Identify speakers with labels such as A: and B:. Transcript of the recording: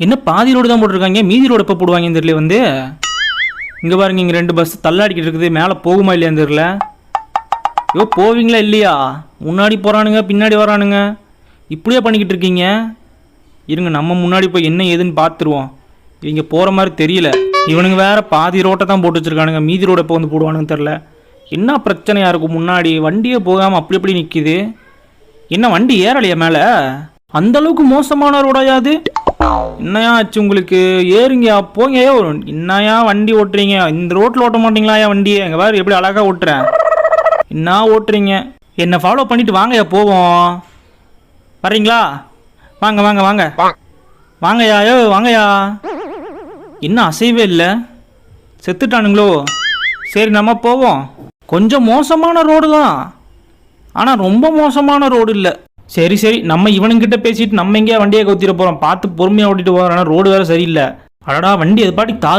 A: என்ன பாதி ரோடு தான் போட்டிருக்காங்க, மீதி ரோடு எப்போ போடுவாங்க தெரியல. வந்து இங்கே பாருங்க, இங்கே 2 பஸ் தள்ளாடிக்கிட்டு இருக்குது. மேலே போகுமா இல்லையான்னு தெரியல. ஐயோ போவீங்களா இல்லையா? முன்னாடி போகிறானுங்க, பின்னாடி வரானுங்க, இப்படியே பண்ணிக்கிட்டு இருக்கீங்க. இருங்க நம்ம முன்னாடி போய் என்ன ஏதுன்னு பார்த்துருவோம். இவங்க போகிற மாதிரி தெரியல. இவனுங்க வேற பாதி ரோட்டை தான் போட்டு வச்சுருக்கானுங்க, மீதி ரோடு எப்போ வந்து போடுவானுன்னு தெரில. என்ன பிரச்சனையாக இருக்கும்? முன்னாடி வண்டியே போகாமல் அப்படி எப்படி நிற்கிது? என்ன வண்டி ஏறலையா மேலே? அந்தளவுக்கு மோசமான ரோடாயாது? என்னையா ஆச்சு உங்களுக்கு? ஏறுங்கயா, போங்கயா. என்னையா வண்டி ஓட்டுறீங்க? இந்த ரோட்டில் ஓட்ட மாட்டீங்களாயா வண்டியை? எங்கள் வேறு எப்படி அழகாக ஓட்டுறேன். என்ன ஓட்டுறீங்க? என்னை ஃபாலோ பண்ணிட்டு வாங்கயா போவோம். வரீங்களா? வாங்க வாங்க வாங்க வாங்கயா. வாங்கயா. என்ன அசைவே இல்லை? செத்துட்டானுங்களோ? சரி நம்ம போவோம். கொஞ்சம் மோசமான ரோடு தான், ஆனால் ரொம்ப மோசமான ரோடு இல்லை. சரி சரி, நம்ம இவனுங்கிட்ட பேசிட்டு நம்ம எங்கேயா வண்டியை கவுத்திட போகிறோம். பார்த்து பொறுமையாக ஓட்டிட்டு போகிறோம். ஆனால் ரோடு வேறு சரியில்லை. அடடா, வண்டி அது பாட்டி தாறு